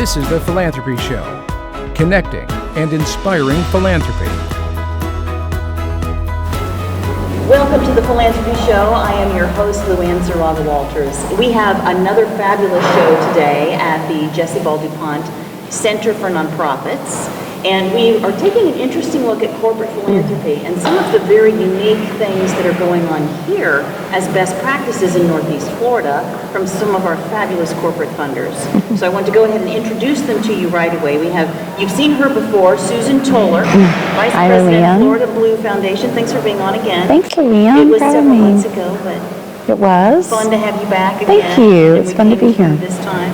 This is the Philanthropy Show, connecting and inspiring philanthropy. Welcome to the Philanthropy Show. I am your host, Luann Zerwaga Walters. We have another fabulous show today at the Jesse Ball DuPont Center for Nonprofits. And we are taking an interesting look at corporate philanthropy and some of the very unique things that are going on here as best practices in Northeast Florida from some of our fabulous corporate funders. So I want to go ahead and introduce them to you right away. You've seen her before, Susan Towler, Vice President, Florida Blue Foundation. Thanks for being on again. Thanks, Luann. It was several months ago, but it was fun to have you back again. Thank you. It's fun to be here this time.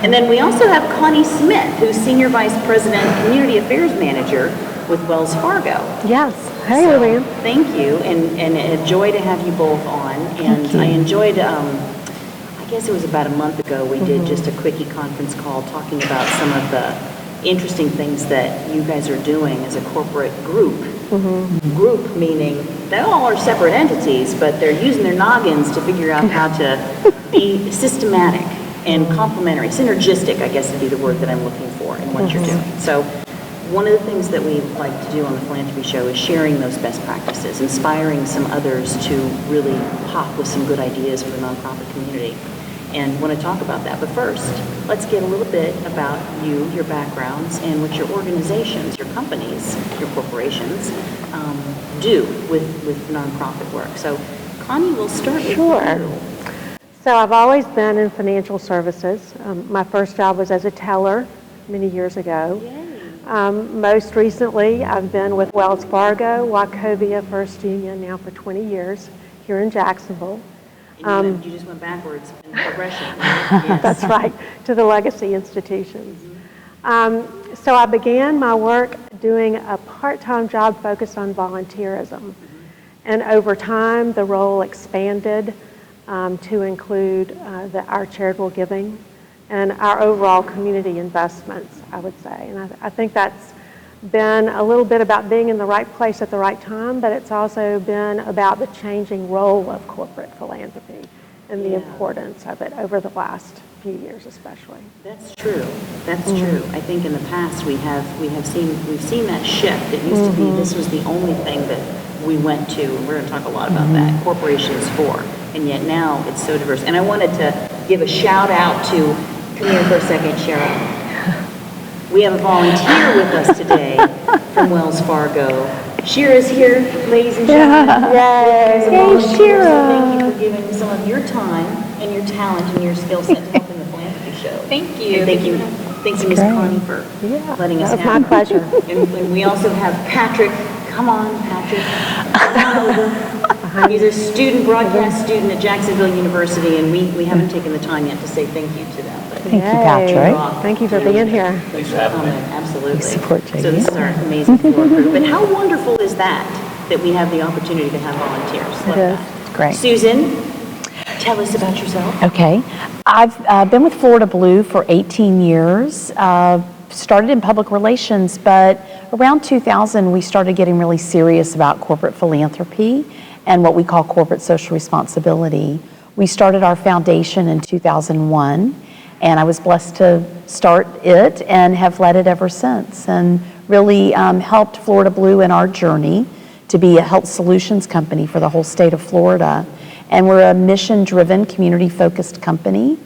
And then we also have Connie Smith, who's Senior Vice President, Community Affairs Manager with Wells Fargo. Yes. Hey, Luann. Thank you, and a joy to have you both on. And I enjoyed, I guess it was about a month ago, we did just a quickie conference call talking about some of the interesting things that you guys are doing as a corporate group. Group meaning they all are separate entities, but they're using their noggins to figure out how to be systematic and complementary, synergistic, I guess would be the word that I'm looking for in what you're doing. So one of the things that we like to do on the Philanthropy Show is sharing those best practices, inspiring some others to really pop with some good ideas for the nonprofit community. And want to talk about that. But first, let's get a little bit about you, your backgrounds, and what your organizations, your companies, your corporations do with nonprofit work. So Connie, we'll start with you. So I've always been in financial services. My first job was as a teller many years ago. Most recently, I've been with Wells Fargo, Wachovia First Union now for 20 years here in Jacksonville. You just went backwards in progression. Yes. That's right, to the legacy institutions. So I began my work doing a part-time job focused on volunteerism. And over time, the role expanded to include our charitable giving and our overall community investments, I would say. And I think that's been a little bit about being in the right place at the right time, but it's also been about the changing role of corporate philanthropy and the importance of it over the last few years especially. That's true. That's true. I think in the past we've seen that shift. It used to be this was the only thing that we went to, and we're going to talk a lot about that, corporations for. And yet now it's so diverse. And I wanted to give a shout out to, come here for a second, Cheryl. We have a volunteer with us today from Wells Fargo. Shira's here, ladies and gentlemen. Yay! Shira. Thank you for giving some of your time and your talent and your skill set to help in the Philanthropy Show. Thank you. And thank you, Ms. Connie, for letting us have my pleasure. And we also have Patrick. Come on, Patrick. Come on over. He's a student, broadcast student at Jacksonville University, and we haven't taken the time yet to say thank you to them. But Thank you, Patrick. Thank you for being here. Thanks for having me. Absolutely. Support JD. So this is our amazing floor group. And how wonderful is that we have the opportunity to have volunteers? Love that. It's great. Susan, tell us about yourself. Okay. I've been with Florida Blue for 18 years. Started in public relations, but around 2000 we started getting really serious about corporate philanthropy and what we call corporate social responsibility. We started our foundation in 2001, and I was blessed to start it and have led it ever since, and really helped Florida Blue in our journey to be a health solutions company for the whole state of Florida. And we're a mission-driven, community-focused company.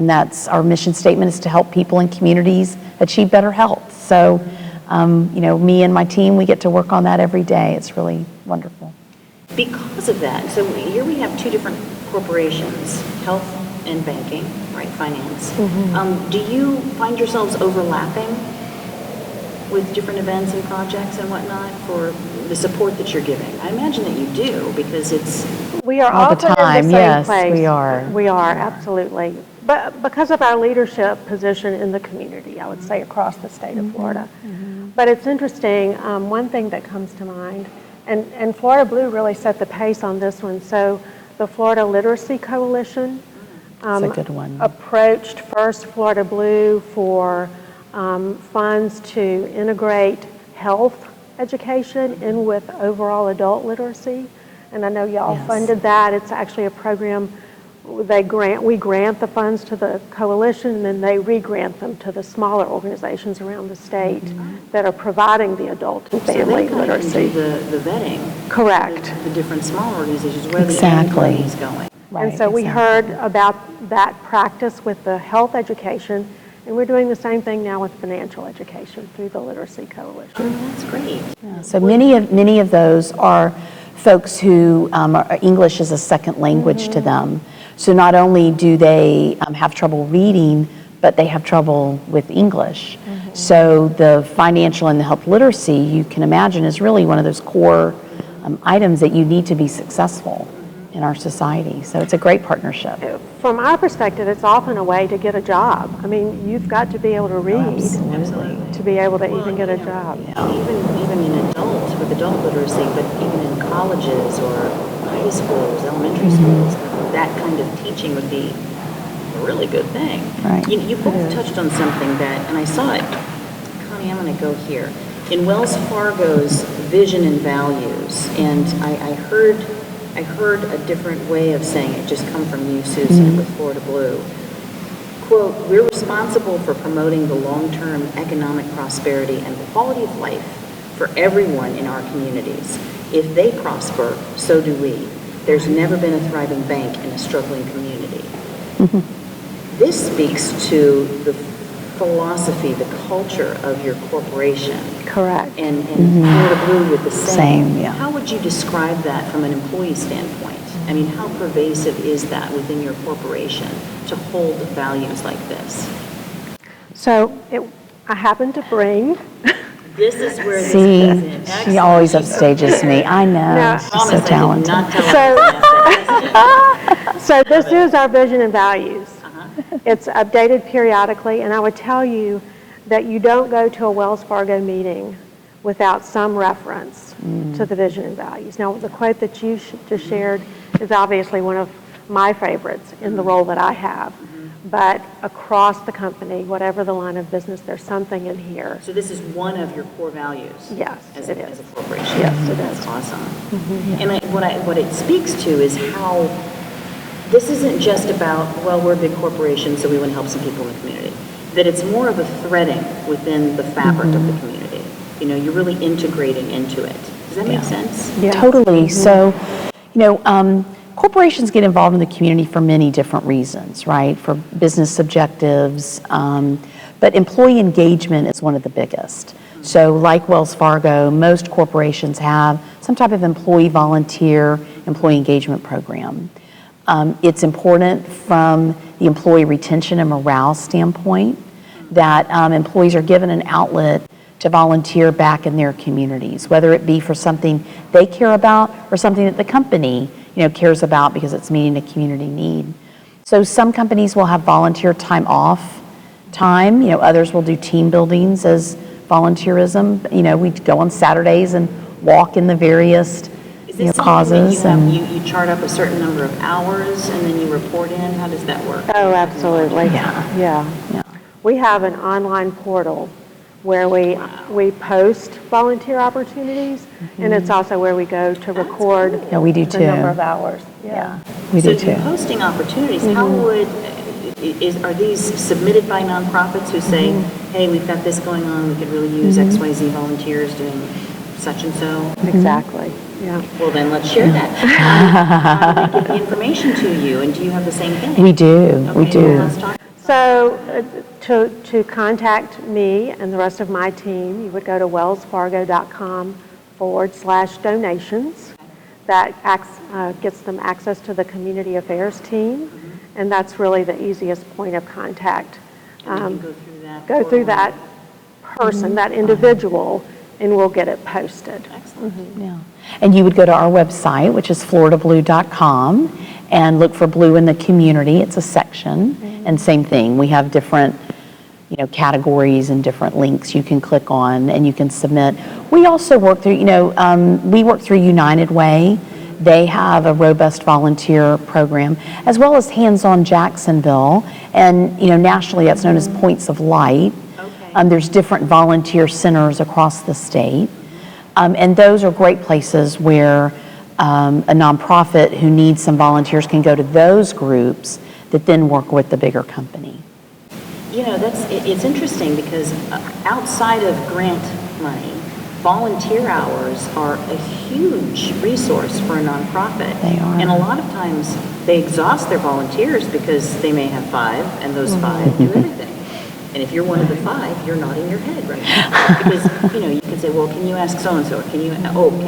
That's our mission statement, is to help people in communities achieve better health. So, me and my team, we get to work on that every day. It's really wonderful. Because of that, so here we have two different corporations, health and banking, right, finance. Do you find yourselves overlapping with different events and projects and whatnot for the support that you're giving? I imagine that you do, because We are all the often time. in the same Yes, place. we are. We are, absolutely. But because of our leadership position in the community, I would say across the state of Florida. But it's interesting, one thing that comes to mind, and Florida Blue really set the pace on this one. So the Florida Literacy Coalition That's a good one. approached first Florida Blue for funds to integrate health education in with overall adult literacy. And I know y'all funded that. It's actually a program we grant the funds to the coalition, and then they re-grant them to the smaller organizations around the state that are providing the adult and family literacy. So they can do the vetting. Correct. The different small organizations, where Exactly. the money is going. Right, And so we exactly. heard about that practice with the health education, and we're doing the same thing now with financial education through the Literacy Coalition. Oh, that's great. So many of those are folks who English is a second language to them. So not only do they have trouble reading, but they have trouble with English. So the financial and the health literacy, you can imagine, is really one of those core items that you need to be successful in our society. So it's a great partnership. From our perspective, it's often a way to get a job. I mean, you've got to be able to read Absolutely. to be able to even get a job. Even in adult, with adult literacy, but even in colleges or high schools, elementary schools, that kind of teaching would be a really good thing. Right. You both touched on something that, and I saw it, Connie, I'm going to go here. In Wells Fargo's vision and values, and I heard a different way of saying it just come from you, Susan, with Florida Blue. Quote, we're responsible for promoting the long-term economic prosperity and quality of life for everyone in our communities. If they prosper, so do we. There's never been a thriving bank in a struggling community. This speaks to the philosophy, the culture of your corporation. Correct. And Florida Blue with the same. Same, yeah. How would you describe that from an employee standpoint? I mean, how pervasive is that within your corporation to hold values like this? So I happen to bring. This is where this See, comes in. she Excellent. always upstages me. I know, No. she's Promise so I did talented. not tell her. So this is our vision and values. It's updated periodically, and I would tell you that you don't go to a Wells Fargo meeting without some reference to the vision and values. Now, the quote that you just shared is obviously one of my favorites in the role that I have. But across the company, whatever the line of business, there's something in here. So this is one of your core values? Yes, as it as is. a corporation? Yes, it That's is. awesome. And what it speaks to is how this isn't just about, well, we're a big corporation, so we want to help some people in the community. That it's more of a threading within the fabric of the community. You know, you're really integrating into it. Does that make sense? Yeah. Totally. So, corporations get involved in the community for many different reasons, right? For business objectives, but employee engagement is one of the biggest. So like Wells Fargo, most corporations have some type of employee volunteer, employee engagement program. It's important from the employee retention and morale standpoint that employees are given an outlet to volunteer back in their communities, whether it be for something they care about or something that the company cares about because it's meeting a community need. So some companies will have volunteer time off time, others will do team buildings as volunteerism. We go on Saturdays and walk in the various Is this causes. something that you chart up a certain number of hours and then you report in? How does that work? Oh, absolutely. Yeah. Yeah. We have an online portal where we post volunteer opportunities, and it's also where we go to record Yeah, we do the too. number of hours. Yeah, we So do too. you're posting opportunities. How would, are these submitted by nonprofits who say, hey, we've got this going on, we could really use XYZ volunteers doing such and so? Exactly. Yeah. Well, then let's share that. How do they get the information to you, and do you have the same thing? We do, we Okay, do. well, let's talk. So to contact me and the rest of my team, you would go to wellsfargo.com/donations. That gets them access to the community affairs team, and that's really the easiest point of contact. And we can go through that. Go through that person, that individual, and we'll get it posted. Excellent. Yeah. And you would go to our website, which is floridablue.com, and look for Blue in the Community. It's a section, and same thing. We have different, categories and different links you can click on, and you can submit. We also work through, we work through United Way. They have a robust volunteer program, as well as Hands On Jacksonville, and nationally that's known as Points of Light. Okay. There's different volunteer centers across the state. And those are great places where a nonprofit who needs some volunteers can go to those groups that then work with the bigger company. It's interesting because outside of grant money, volunteer hours are a huge resource for a nonprofit. They are. And a lot of times they exhaust their volunteers because they may have 5 and those 5 do everything. And if you're one of the 5, you're nodding your head right now. Because, you can say, well, can you ask so-and-so? Or can you,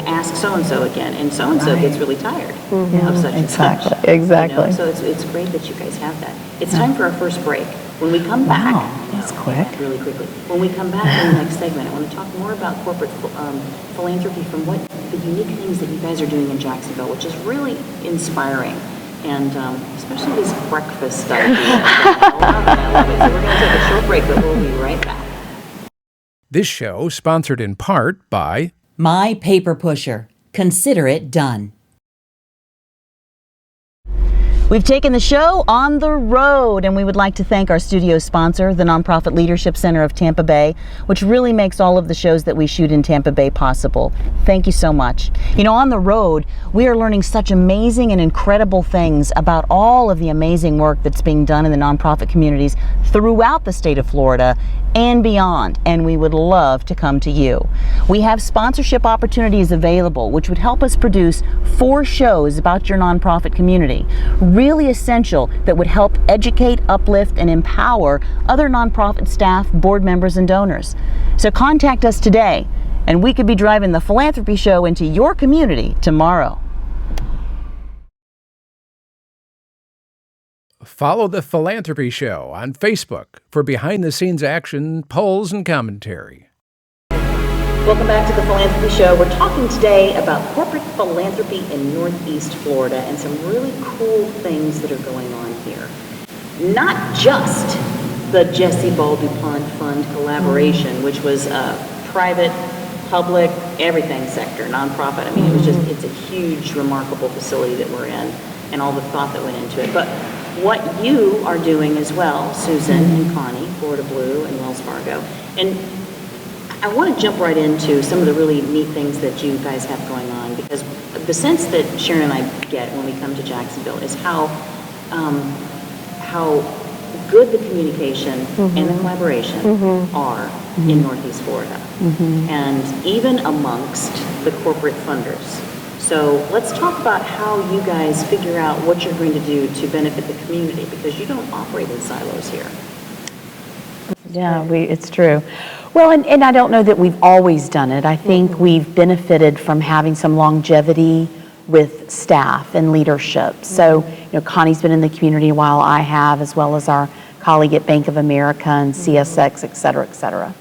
ask so-and-so again? And so-and-so gets really tired of such and such. Exactly. So it's great that you guys have that. It's time for our first break. When we come back, that's quick. Really quickly. When we come back in the next segment, I want to talk more about corporate philanthropy from what the unique things that you guys are doing in Jacksonville, which is really inspiring. And especially this breakfast idea. I love it. So we're going to take a short break, but we'll be right back. This show sponsored in part by My Paper Pusher. Consider it done. We've taken the show on the road, and we would like to thank our studio sponsor, the Nonprofit Leadership Center of Tampa Bay, which really makes all of the shows that we shoot in Tampa Bay possible. Thank you so much. On the road, we are learning such amazing and incredible things about all of the amazing work that's being done in the nonprofit communities throughout the state of Florida and beyond, and we would love to come to you. We have sponsorship opportunities available, which would help us produce 4 shows about your nonprofit community. Really essential, that would help educate, uplift, and empower other nonprofit staff, board members, and donors. So contact us today, and we could be driving the Philanthropy Show into your community tomorrow. Follow the Philanthropy Show on Facebook for behind-the-scenes action, polls, and commentary. Welcome back to the Philanthropy Show. We're talking today about corporate philanthropy in Northeast Florida and some really cool things that are going on here. Not just the Jesse Ball DuPont Fund collaboration, which was a private, public, everything sector, nonprofit. It's a huge, remarkable facility that we're in and all the thought that went into it. But what you are doing as well, Susan and Connie, Florida Blue and Wells Fargo. And I want to jump right into some of the really neat things that you guys have going on, because the sense that Sharon and I get when we come to Jacksonville is how good the communication and the collaboration are in Northeast Florida, and even amongst the corporate funders. So let's talk about how you guys figure out what you're going to do to benefit the community, because you don't operate in silos here. Yeah, it's true. Well, and I don't know that we've always done it. I think we've benefited from having some longevity with staff and leadership. So, Connie's been in the community a while, I have, as well as our colleague at Bank of America and CSX, et cetera, et cetera.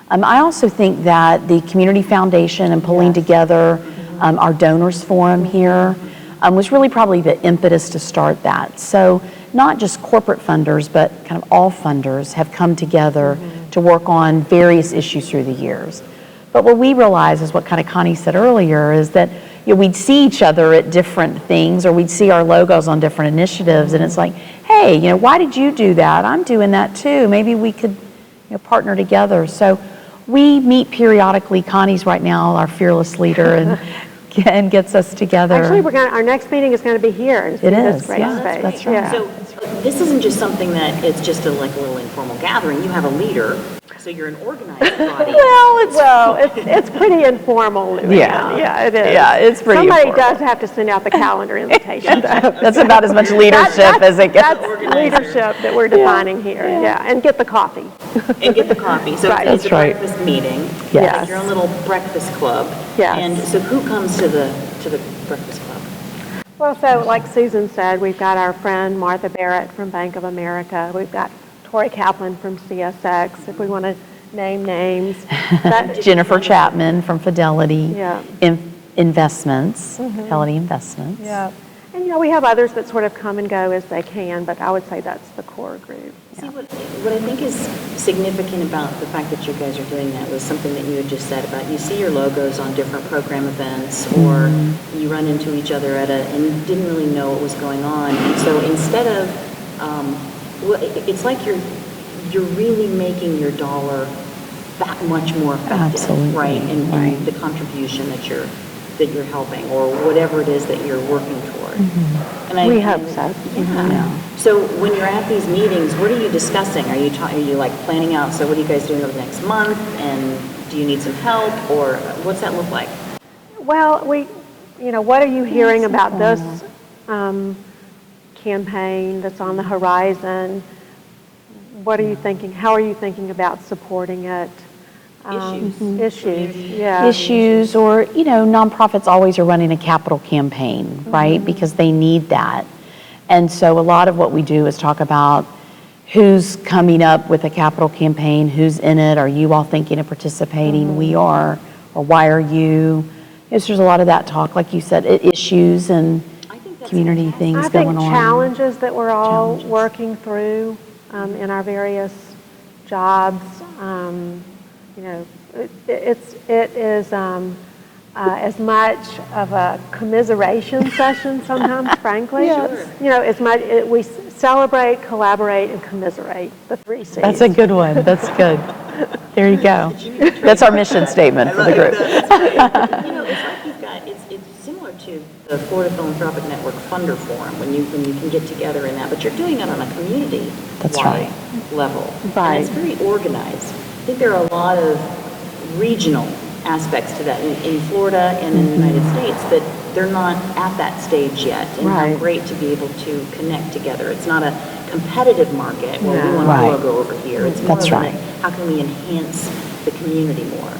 I also think that the Community Foundation and pulling together our donors forum here was really probably the impetus to start that. So not just corporate funders, but kind of all funders have come together to work on various issues through the years. But what we realize is what kind of Connie said earlier is that we'd see each other at different things, or we'd see our logos on different initiatives, and it's like, hey, why did you do that? I'm doing that too. Maybe we could partner together. So we meet periodically. Connie's right now our fearless leader and gets us together. Actually, our next meeting is going to be here. It is, this great space. That's right. Yeah. So this isn't just something that it's just a little informal gathering. You have a leader, so you're an organized body. It's pretty informal. Yeah, it is. Yeah, it's pretty Somebody informal. does have to send out the calendar invitation. That's about as much leadership as it gets. That's leadership that we're defining here. Yeah, and get the coffee. And get the coffee. So Right. it's a That's right. breakfast meeting. Yes. It's your own little breakfast club. Yes. And so who comes to the breakfast club? Well, so like Susan said, we've got our friend Martha Barrett from Bank of America. We've got Tori Kaplan from CSX, if we want to name names. Jennifer Chapman from Fidelity Yeah. Investments, Fidelity Investments. Yeah. And we have others that sort of come and go as they can, but I would say that's the core group. See, what I think is significant about the fact that you guys are doing that was something that you had just said about you see your logos on different program events, or you run into each other and you didn't really know what was going on. And so instead of, it's like you're really making your dollar that much more effective, Absolutely. right? And the contribution that you're that you're helping, or whatever it is that you're working toward. And We hope so. Yeah. So when you're at these meetings, what are you discussing? Are you like planning out, so what are you guys doing over the next month, and do you need some help, or what's that look like? Well, what are you hearing about this campaign that's on the horizon? What are you thinking? How are you thinking about supporting it? Issues, yeah. Issues, or, nonprofits always are running a capital campaign, right? Because they need that. And so a lot of what we do is talk about who's coming up with a capital campaign, who's in it, are you all thinking of participating? We are, or why are you? There's a lot of that talk, like you said, issues and community things going on. Challenges that we're all working through in our various jobs. It is as much of a commiseration session sometimes, frankly. Yes. We celebrate, collaborate, and commiserate, the 3 C's. That's a good one. That's good. There you go. That's our mission statement for the group. It's like you've got, it's similar to the Florida Philanthropic Network Funder Forum, when you can get together in that, but you're doing it on a community-wide level. Right. And it's very organized. I think there are a lot of regional aspects to that in Florida and in the United States that they're not at that stage yet. And how great to be able to connect together. It's not a competitive market where we want a logo over here. It's more how can we enhance the community more.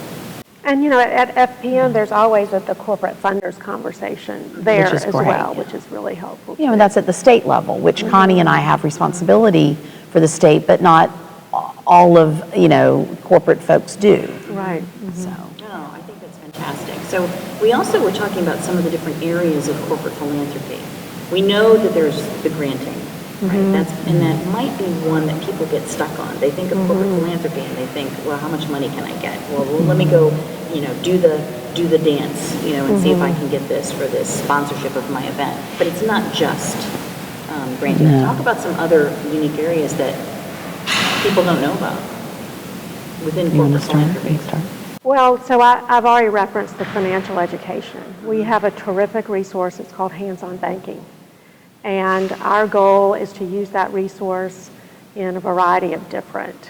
And at FPN, there's always the corporate funders conversation there as well, which is really helpful. And that's at the state level, which Connie and I have responsibility for the state, but not all of, corporate folks do. Right. So. No, I think that's fantastic. So we also were talking about some of the different areas of corporate philanthropy. We know that there's the granting, right? And that might be one that people get stuck on. They think of corporate philanthropy and they think, well, how much money can I get? Well, let me go, do the dance, and see if I can get this for this sponsorship of my event. But it's not just granting. Talk about some other unique areas that people don't know about within corporate philanthropy. Well, so I've already referenced the financial education. We have a terrific resource. It's called Hands-On Banking. And our goal is to use that resource in a variety of different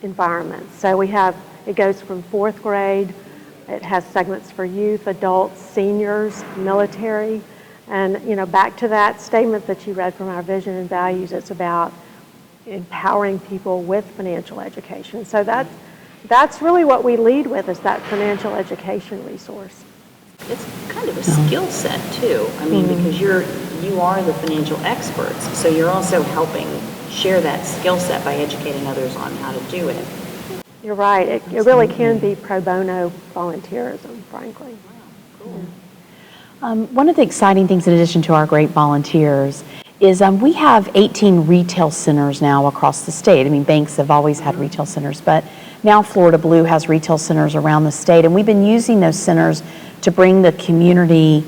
environments. So it goes from 4th grade. It has segments for youth, adults, seniors, military. And, back to that statement that you read from our vision and values, it's about empowering people with financial education. So that's really what we lead with, is that financial education resource. It's kind of a skill set too. I mean, because you are the financial experts, so you're also helping share that skill set by educating others on how to do it. You're right. It really can be pro bono volunteerism, frankly. Wow, cool. One of the exciting things, in addition to our great volunteers, is we have 18 retail centers now across the state. I mean, banks have always had retail centers, but now Florida Blue has retail centers around the state, and we've been using those centers to bring the community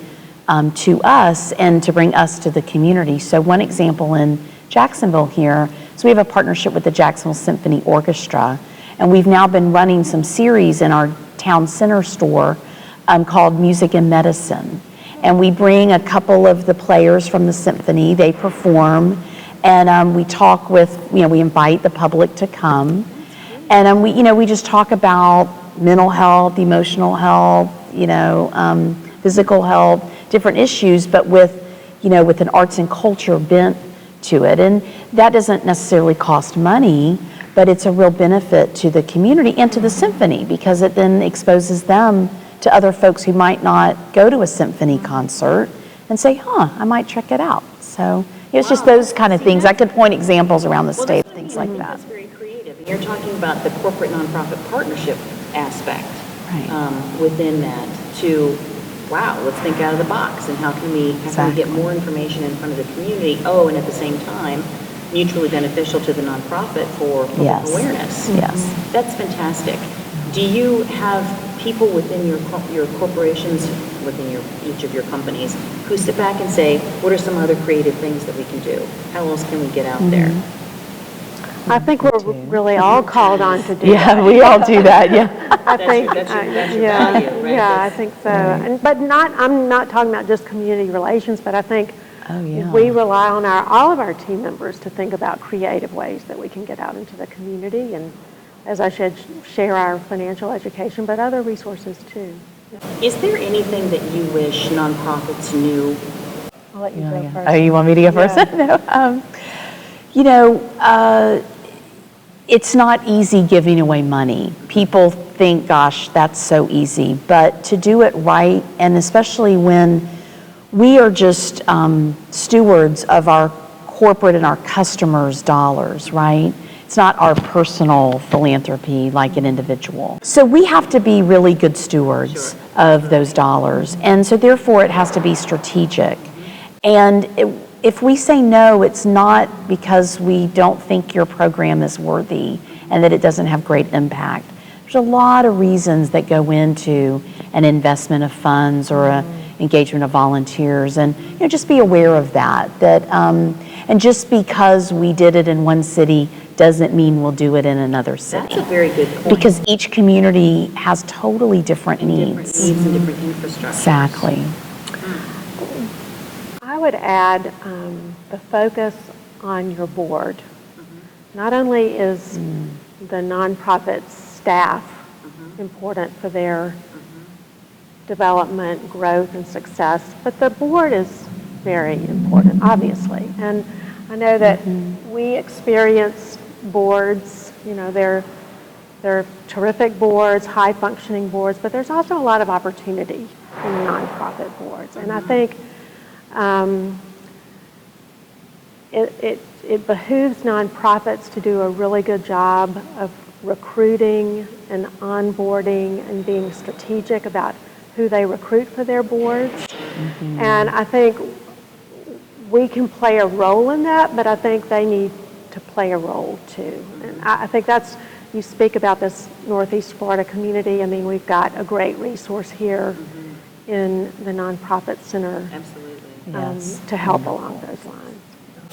to us and to bring us to the community. So one example in Jacksonville here, so we have a partnership with the Jacksonville Symphony Orchestra, and we've now been running some series in our town center store called Music and Medicine. And we bring a couple of the players from the symphony, they perform, and we talk with, we invite the public to come. And we just talk about mental health, emotional health, physical health, different issues, but with an arts and culture bent to it. And that doesn't necessarily cost money, but it's a real benefit to the community and to the symphony, because it then exposes them to other folks who might not go to a symphony concert and say, I might check it out. So it's just those kind of things. I could point examples around the state, things like that. That's very creative. And you're talking about the corporate nonprofit partnership aspect within that to, let's think out of the box, and how can we get more information in front of the community? And at the same time, mutually beneficial to the nonprofit for awareness. Yes. That's fantastic. Do you have people within your corporations, within each of your companies, who sit back and say, what are some other creative things that we can do? How else can we get out there? I think we're really all called on to do Yeah, that. we all do that, yeah. I think, that's your yeah, value, right? yeah, I think so. But I'm not talking about just community relations, but I think Oh, yeah. we rely on all of our team members to think about creative ways that we can get out into the community, and as I said, share our financial education, but other resources too. Is there anything that you wish nonprofits knew? I'll let you go first. Oh, you want me to go first? Yeah. No, it's not easy giving away money. People think, gosh, that's so easy. But to do it right, and especially when we are just stewards of our corporate and our customers' dollars, right? It's not our personal philanthropy like an individual. So we have to be really good stewards of those dollars. And so therefore it has to be strategic. And if we say no, it's not because we don't think your program is worthy and that it doesn't have great impact. There's a lot of reasons that go into an investment of funds or an engagement of volunteers, and just be aware of that. And just because we did it in one city doesn't mean we'll do it in another city. That's a very good point. Because each community has totally different needs. Different needs and different infrastructure. Exactly. I would add the focus on your board. Not only is the nonprofit staff important for their development, growth, and success, but the board is very important, obviously. And I know that we experience boards, they're terrific boards, high-functioning boards, but there's also a lot of opportunity in nonprofit boards. And I think it behooves nonprofits to do a really good job of recruiting and onboarding and being strategic about who they recruit for their boards. And I think we can play a role in that, but I think they need to play a role too. And I think you speak about this Northeast Florida community. I mean, we've got a great resource here in the Nonprofit Center. Absolutely. To help along those lines.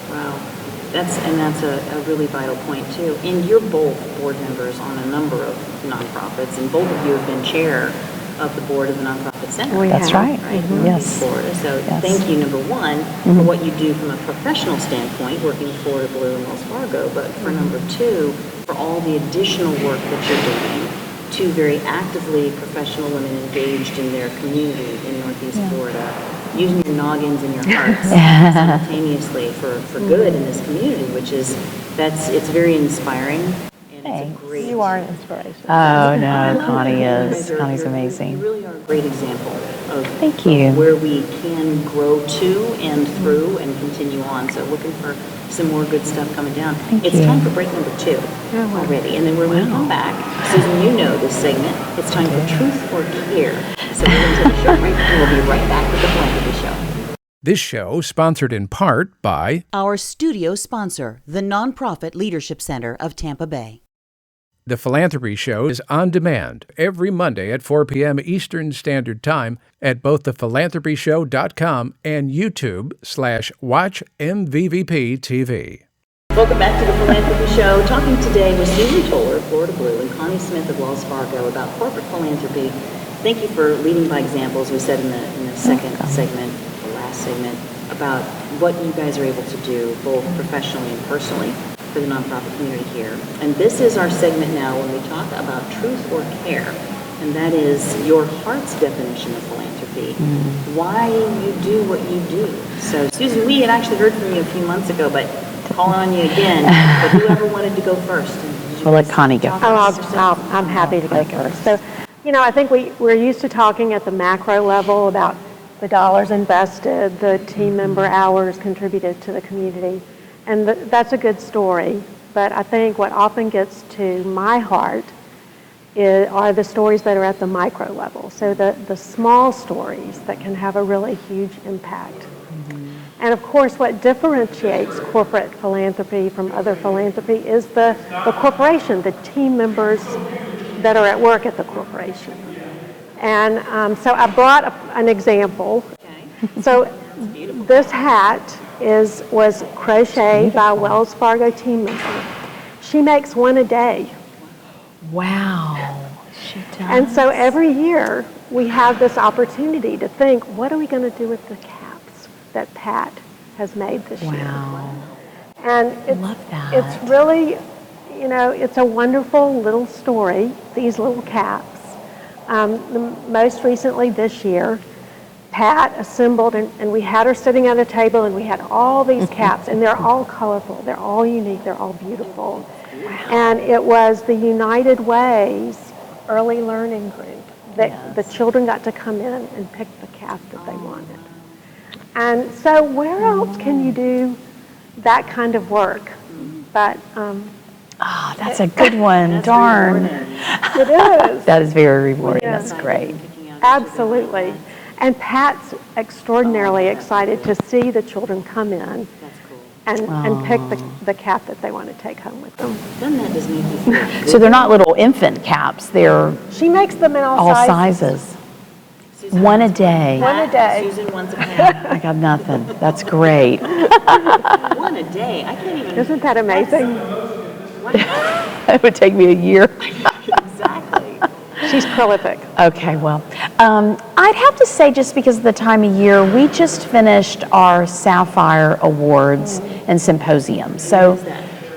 Wow. That's a really vital point too. And you're both board members on a number of nonprofits, and both of you have been chair of the board of the Nonprofit Center. That's right. In Yes. Florida. So thank you, number one, for what you do from a professional standpoint, working with Florida Blue and Wells Fargo, but for number two, for all the additional work that you're doing, two very actively professional women engaged in their community in Northeast Florida, using your noggins and your hearts simultaneously for good in this community, which is, it's very inspiring. And it's a great. You are an inspiration. Oh, no, Connie is. You guys Connie's You amazing. really are a great example of Thank you. where we can grow to and through and continue on. So looking for some more good stuff coming down. It's you. time for break number 2 already. And then when we come back, Susan, you know this segment, it's time for Truth or Care. So we're going to take a short break and we'll be right back with the Philanthropy Show. This show sponsored in part by Our studio sponsor, the Nonprofit Leadership Center of Tampa Bay. The Philanthropy Show is on demand every Monday at 4 p.m. Eastern Standard Time at both thephilanthropyshow.com and YouTube/WatchMVVP-TV. Welcome back to the Philanthropy Show. Talking today with Susan Towler of Florida Blue and Connie Smith of Wells Fargo about corporate philanthropy. Thank you for leading by example, as we said in the second segment, the last segment, about what you guys are able to do both professionally and personally for the nonprofit community here. And this is our segment now when we talk about truth or care, and that is your heart's definition of philanthropy, why you do what you do. So Susan, we had actually heard from you a few months ago, but calling on you again, but whoever wanted to go first. We'll let Connie go. I'm happy to go first. So, I think we're used to talking at the macro level about the dollars invested, the team member hours contributed to the community. And that's a good story, but I think what often gets to my heart are the stories that are at the micro level. So the small stories that can have a really huge impact. And of course, what differentiates corporate philanthropy from other philanthropy is the corporation, the team members that are at work at the corporation. And so I brought an example. Okay. So this hat was crocheted by a Wells Fargo team member. She makes one a day. Wow. She does. And so every year we have this opportunity to think, what are we going to do with the caps that Pat has made this year? Wow. And Love that. it's really, it's a wonderful little story, these little caps. Most recently this year, Pat assembled, and we had her sitting at a table, and we had all these caps, and they're all colorful, they're all unique, they're all beautiful. Wow. And it was the United Way's early learning group that the children got to come in and pick the cap that they wanted. And so where else can you do that kind of work? But that's a good one. Darn. it is. That is very rewarding. Yeah. That's great. Absolutely. And Pat's extraordinarily excited to see the children come in and pick the cap that they want to take home with them. Doesn't that just make you feel good? So they're not little infant caps. They're She makes them in all sizes. Susan One a wants day. One a day. Susan wants a cap. I got nothing. That's great. One a day. I can't even. Isn't that amazing? It would take me a year. Exactly. She's prolific. Okay, well, I'd have to say, just because of the time of year, we just finished our Sapphire Awards and Symposium. So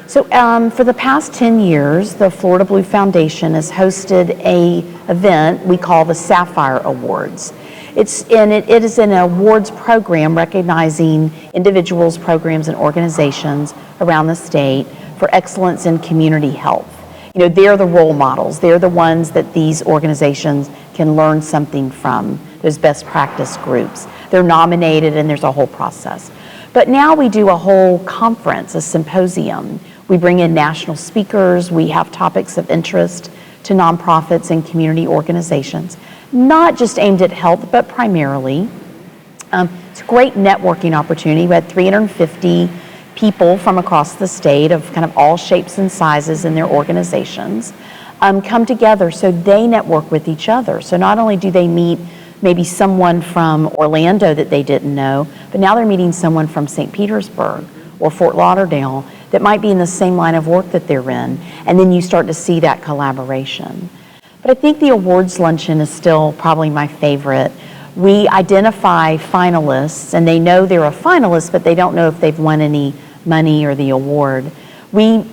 for the past 10 years, the Florida Blue Foundation has hosted a event we call the Sapphire Awards. It is an awards program recognizing individuals, programs, and organizations around the state for excellence in community health. They're the role models. They're the ones that these organizations can learn something from, those best practice groups. They're nominated, and there's a whole process. But now we do a whole conference, a symposium. We bring in national speakers. We have topics of interest to nonprofits and community organizations, not just aimed at health, but primarily. It's a great networking opportunity. We had 350 people from across the state of kind of all shapes and sizes in their organizations come together so they network with each other. So not only do they meet maybe someone from Orlando that they didn't know, but now they're meeting someone from St. Petersburg or Fort Lauderdale that might be in the same line of work that they're in. And then you start to see that collaboration. But I think the awards luncheon is still probably my favorite. We identify finalists, and they know they're a finalist, but they don't know if they've won any money or the award. We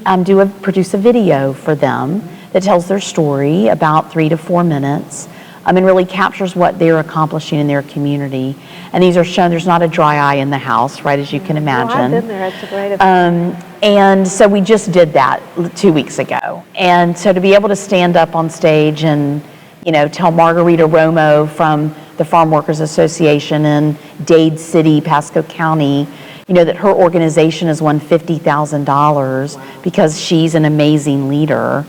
produce a video for them that tells their story, about 3 to 4 minutes, and really captures what they're accomplishing in their community. And these are shown, there's not a dry eye in the house, right, as you can imagine. I've been there, it's a great event. And so we just did that 2 weeks ago. And so to be able to stand up on stage and, tell Margarita Romo from the Farm Workers Association in Dade City, Pasco County, that her organization has won $50,000 because she's an amazing leader.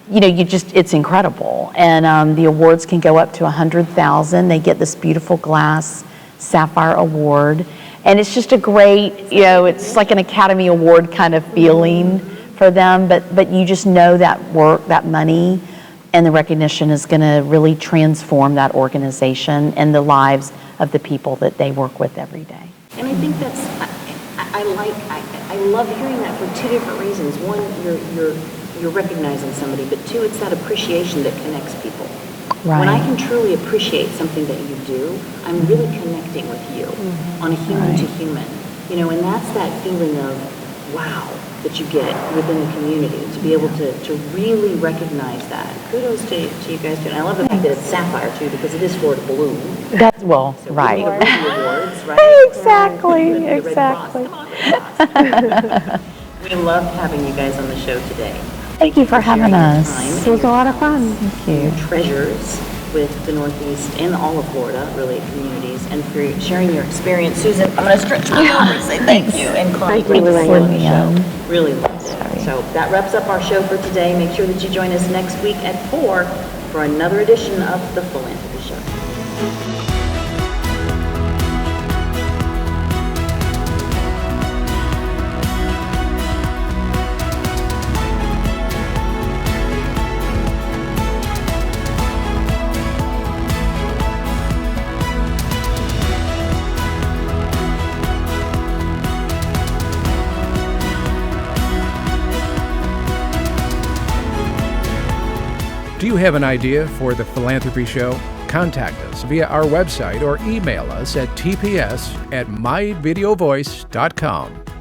It's incredible. And the awards can go up to $100,000. They get this beautiful glass Sapphire Award. And it's just a great, it's like an Academy Award kind of feeling for them. But you just know that work, that money, and the recognition is going to really transform that organization and the lives of the people that they work with every day. And I think I love hearing that for two different reasons. One, you're recognizing somebody, but two, it's that appreciation that connects people. Right. When I can truly appreciate something that you do, I'm really connecting with you on a human to human. And that's that feeling of wow that you get within the community, to be able to really recognize that. Kudos to you guys too. And I love the fact that it's Sapphire too, because it is Florida Blue. That's So right. We love the awards, right? Exactly. Come on, Red Cross. We loved having you guys on the show today. Thank you for having us. It was a lot of fun. Thank you. Treasures with the Northeast and all of Florida, really, communities, and for sharing your experience. Susan, I'm going to stretch my arm and say thank you. And Connie, Thank you, great to see you on the Lillian. show. Really loved it. So that wraps up our show for today. Make sure that you join us next week at 4 for another edition of the Philanthropy Show. you have an idea for the Philanthropy Show? Contact us via our website or email us at tps@myvideovoice.com.